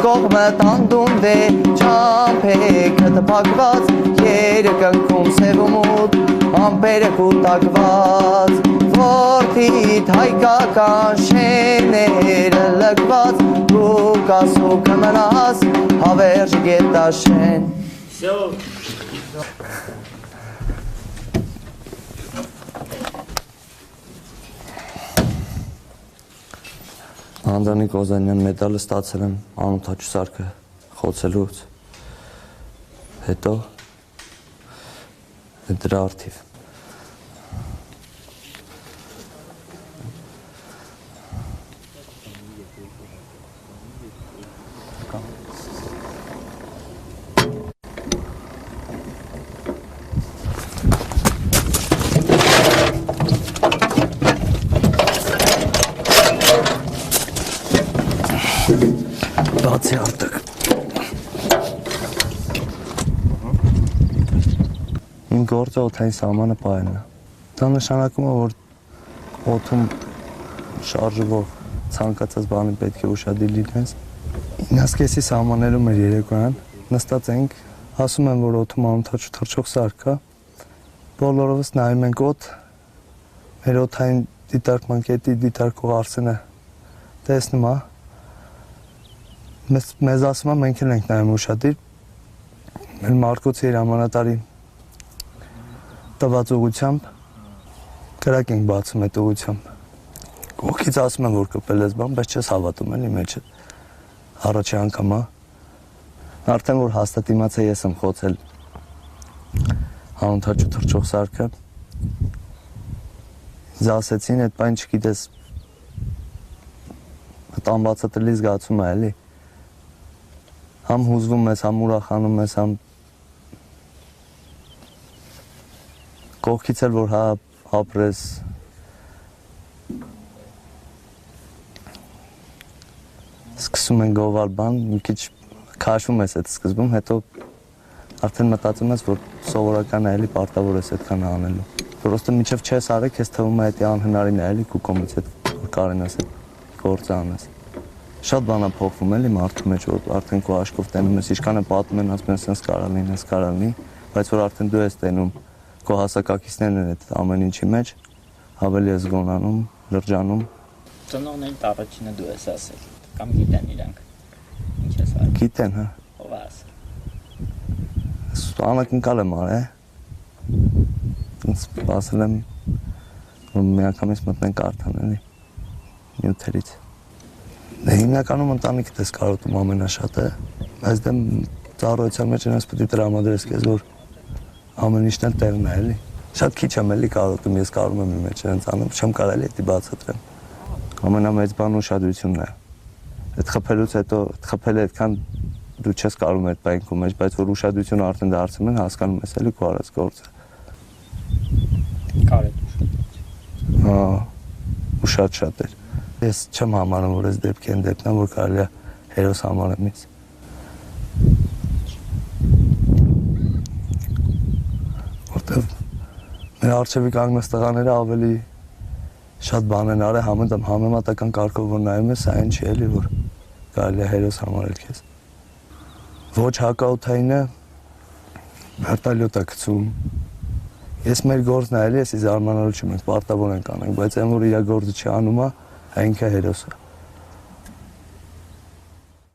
կողմը տանդում դե չամփեքը տպակված երկնքում սև ու մութ ամպերը կուտակված որդիդ հայկական շեները լքված դու կասու կմնաս հավերժ գետաշեն Անդրանիկ Օզանյան մեդալը ստացել եմ անօթաչու սարքը խոցելուց հետո դրա արդիվ Բացի արտակ Իմ գործը օդային սահմանը պահելն է Դա նշանակում է, որ օդում շարժվող ցանկացած բանի պետք է ուշադիր լինես 9:30-ի սահմաններում էր երեկոյան նստած ենք ասում են, որ օդում անօթաչու թռչող սարք է բոլորովս նայում ենք օդ մեր օդային դիտարկման կետի դիտարկող Արսենը տեսնում է Մեզ ասում եմ, մենք էլ ենք նայում ուշադիր, մեր Մարկոցի հրամանատարի տված ուղղությամբ, կրակ ենք բացում այդ ուղղությամբ, կողքից ասում եմ, որ կպել ես բան, բայց չես հավատում էլի մեջը, առաջի անգամ, արդեն որ հաստատ իմացա ես եմ խոցել անօթաչու թռչող սարքը, ինձ ասեցին, այդ բան չգիտես, այդ անբացատրելի զգացում է էլի, Համ հուզվում ես, համ ուրախանում ես, համ կողքից էլ որ հա ապրես սկսում են գովալ բան, մի քիչ քաշվում ես այդ սկզբում, հետո արդեն մտածում ես, որ սովորական է էլի պարտավոր ես այդքան անելու։ Պրոստը միջև չես արել, քեզ թվում է դա անհնարին է էլի քու կողմից այդ որ կարեն ես այդ գործը անես։ Շատ բան է փոխվում էլի մարդու մեջ, որ արդեն քո աշկով տենում ես, ինչքան են պատմում են, ասում են, սենց կարա լինի, բայց որ արդեն դու ես տենում, քո հասակակիցներն են այդ ամեն ինչի մեջ, ավելի ես գոնանում, լրջանում։ Ծնողներին առաջինը դու ես ասել, կամ գիտեն իրանք, ինչ ես արել։ Գիտեն, հա։ Ով է ասել։ Անակնկալ եմ արել, ասել եմ, որ մի անգամից մտնենք արդեն էլի, նյութերից։ Հիմնականում ընտանիքդ ես կարոտում ամենաշատը, բայց դեմ ծառայության մեջ այնպես պետք է տրամադրես քեզ, որ ամեն ինչն էլ տեղն է, էլի։ Շատ քիչ եմ էլի կարոտում, ես կարում եմ իմ մեջ այնց անում, չեմ կարել էդի բացատրեմ։ Ամենամեծ բանը ուշադրությունն է։ Այդ խփելուց հետո խփելը այդքան դու չես կարում այդ բանկու մեջ, բայց որ ուշադրությունը արդեն դարձնում են, հասկանում ես էլի քո արած գործը։ Կարետ ուշադրություն։ Հա, ու շատ էր։ Ես չեմ համարում, որ այս դեպքի են դեպքն, որ կարելի է հերոս համարեմ ինձ։ Որտեվ մեր առջևի կանգնած տղաները ավելի շատ բան են արել համեմատական կարգով որ նայում ես, այն չի էլի, որ կարելի է հերոս համարել քեզ։ Ոչ հակաօդայինը հերթալյոտ է գցում։ Ես մեր գործն է էլի, ես զարմանալու չեմ, մենք պարտավոր ենք անենք, բայց այն որ իր գործը չի անում, ինքը հերոս է։